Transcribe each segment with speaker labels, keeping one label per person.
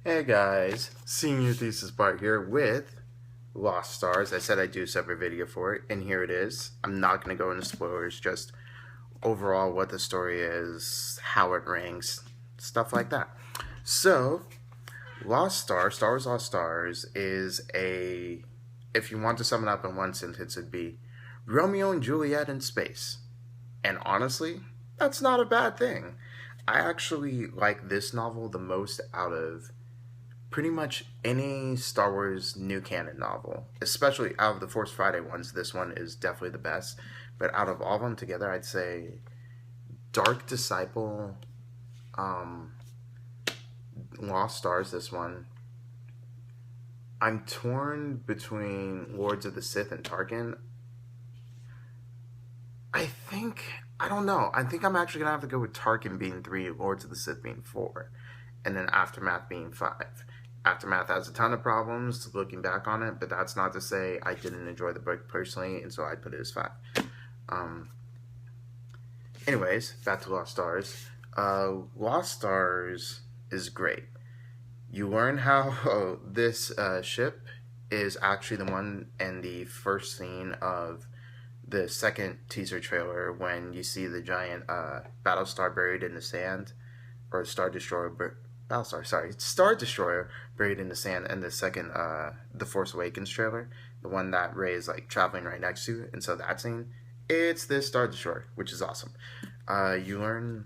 Speaker 1: Hey guys, Senior Thesis Bart here with Lost Stars. I said I'd do a separate video for it, and here it is. I'm not going to go into spoilers, just overall what the story is, how it ranks, stuff like that. So, Lost Stars, Star Wars Lost Stars, is if you want to sum it up in one sentence, it'd be Romeo and Juliet in space. And honestly, that's not a bad thing. I actually like this novel the most out of pretty much any Star Wars new canon novel, especially out of the Force Friday ones. This one is definitely the best. But out of all of them together, I'd say Dark Disciple, um, Lost Stars, this one. I'm torn between Lords of the Sith and Tarkin. I think, I don't know. I think I'm actually going to have to go with Tarkin being 3, Lords of the Sith being 4, and then Aftermath being 5. Aftermath has a ton of problems looking back on it, but that's not to say I didn't enjoy the book personally, and so I put it as 5. Um, Anyways, back to Lost Stars. Lost Stars is great. You learn how this ship is actually the one in the first scene of the second teaser trailer when you see the giant Battlestar buried in the sand, or Star Destroyer, Battlestar, sorry, Star Destroyer buried in the sand in the second The Force Awakens trailer, the one that Rey is like traveling right next to, and so that scene, it's this Star Destroyer, which is awesome. You learn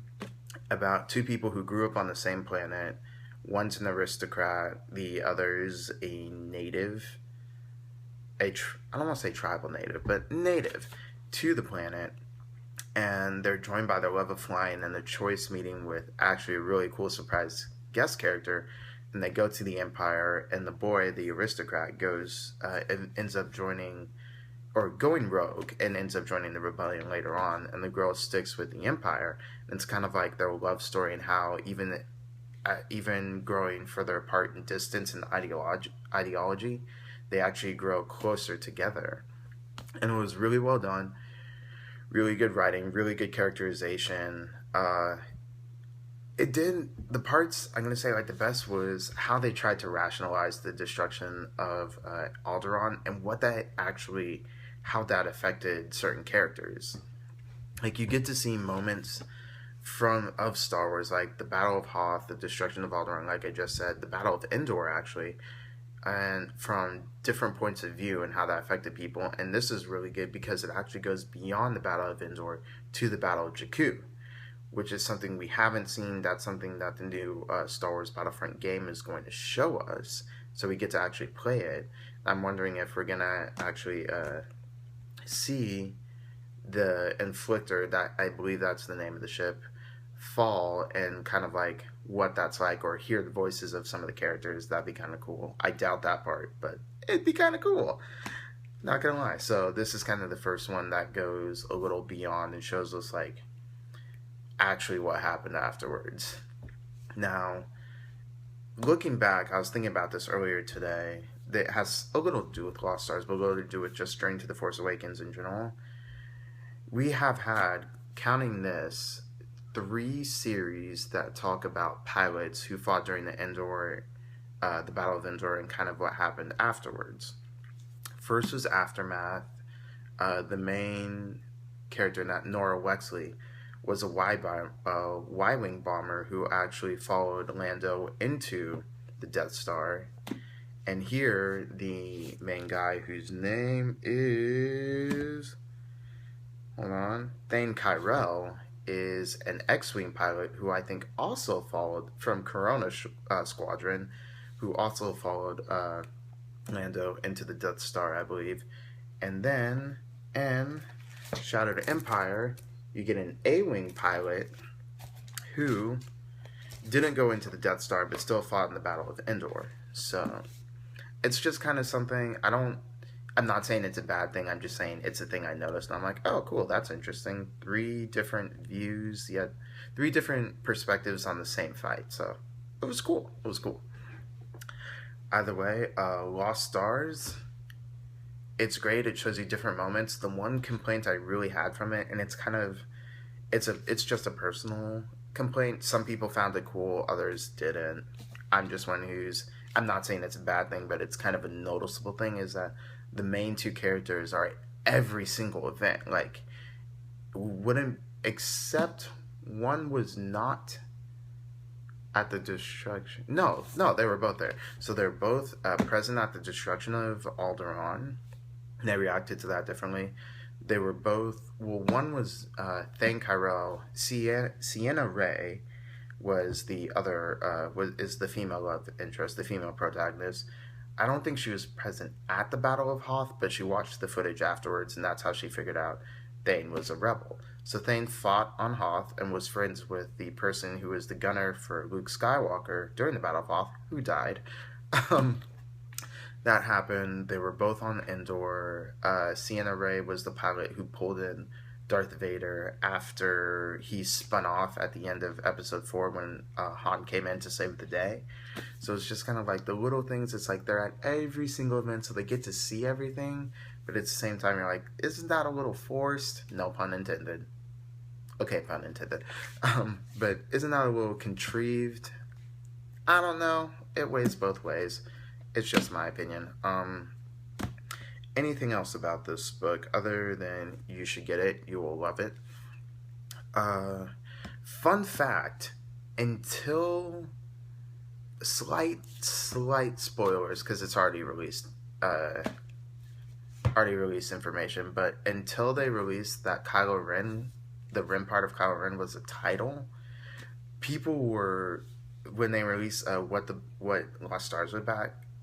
Speaker 1: about two people who grew up on the same planet. One's an aristocrat, the other's a native, I don't want to say tribal native, but native to the planet, and they're joined by their love of flying and the choice meeting with actually a really cool surprise guest character, and they go to the Empire, and the boy, the aristocrat, ends up joining or going rogue and ends up joining the rebellion later on, and the girl sticks with the Empire. And it's kind of like their love story and how even growing further apart in distance and ideology, they actually grow closer together. And it was really well done, really good writing, really good characterization. It did the parts I'm gonna say like the best was how they tried to rationalize the destruction of Alderaan and what that actually how that affected certain characters. Like you get to see moments from of Star Wars, like the Battle of Hoth, the destruction of Alderaan, like I just said, the Battle of Endor actually, and from different points of view and how that affected people. And this is really good because it actually goes beyond the Battle of Endor to the Battle of Jakku, which is something we haven't seen. That's something that the new Star Wars Battlefront game is going to show us, so we get to actually play it. I'm wondering if we're gonna actually see the Inflictor, that I believe that's the name of the ship, fall, and kind of like what that's like, or hear the voices of some of the characters. That'd be kind of cool. I doubt that part, but it'd be kind of cool. Not gonna lie. So this is kind of the first one that goes a little beyond and shows us like actually what happened afterwards. Now, looking back, I was thinking about this earlier today. That has a little to do with Lost Stars, but a little to do with just Journey to the Force Awakens in general. We have had, counting this, 3 series that talk about pilots who fought during the Battle of Endor, and kind of what happened afterwards. First was Aftermath. The main character, not Nora Wexley, was a Y-wing bomber who actually followed Lando into the Death Star. And here, the main guy, whose name is, hold on, Thane Kyrell, is an X-wing pilot who I think also followed from Corona Squadron, who also followed Lando into the Death Star, I believe. And then in Shattered Empire, you get an A-wing pilot who didn't go into the Death Star but still fought in the Battle of Endor. So it's just kind of something I'm not saying it's a bad thing. I'm just saying it's a thing I noticed. And I'm like, oh, cool, that's interesting. 3 different views, yet 3 different perspectives on the same fight. So it was cool. It was cool. Either way, Lost Stars, it's great. It shows you different moments. The one complaint I really had from it, and it's just a personal complaint. Some people found it cool, others didn't. I'm just one who's, I'm not saying it's a bad thing, but it's kind of a noticeable thing, is that the main two characters are at every single event. Like, wouldn't, except one was not at the destruction. No, no, they were both there. So they're both present at the destruction of Alderaan. They reacted to that differently. They were both, well, one was Thane Kyrell. Ciena Rey was the other, is the female love interest, the female protagonist. I don't think she was present at the Battle of Hoth, but she watched the footage afterwards, and that's how she figured out Thane was a rebel. So Thane fought on Hoth and was friends with the person who was the gunner for Luke Skywalker during the Battle of Hoth, who died. Um, that happened. They were both on Endor. Ciena Rey was the pilot who pulled in Darth Vader after he spun off at the end of Episode 4 when Han came in to save the day. So it's just kind of like the little things. It's like they're at every single event, so they get to see everything. But at the same time, you're like, isn't that a little forced? No pun intended. Okay, pun intended. But isn't that a little contrived? I don't know. It weighs both ways. It's just my opinion. Anything else about this book other than you should get it, you will love it. Fun fact, until slight spoilers, because it's already released information, but until they released that Kylo Ren, the Ren part of Kylo Ren was a title, people were, when they released what Lost Stars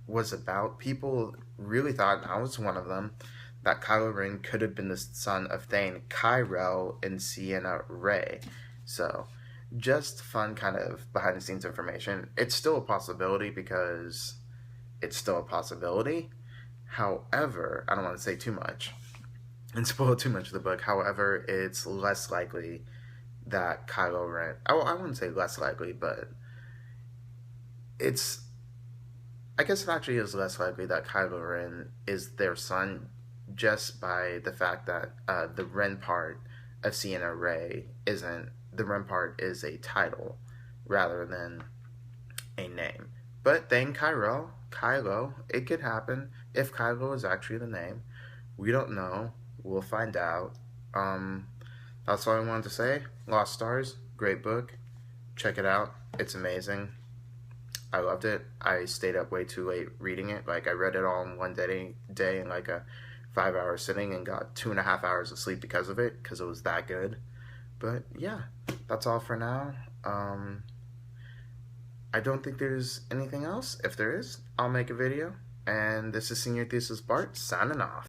Speaker 1: was about, people really thought, and I was one of them, that Kylo Ren could have been the son of Thane Kyrell and Ciena Rey. So, just fun kind of behind the scenes information. It's still a possibility because it's still a possibility. However, I don't want to say too much and spoil too much of the book. However, it's less likely that Kylo Ren, I wouldn't say less likely, but I guess it actually is less likely that Kylo Ren is their son, just by the fact that the Ren part of Ciena Rey isn't, the Ren part is a title rather than a name. But then Kylo, it could happen if Kylo is actually the name. We don't know. We'll find out. That's all I wanted to say. Lost Stars, great book. Check it out. It's amazing. I loved it. I stayed up way too late reading it. Like, I read it all in one day in like a 5-hour sitting and got 2.5 hours of sleep because of it, because it was that good. But yeah, that's all for now. I don't think there's anything else. If there is, I'll make a video. And this is Senior Thesis Bart signing off.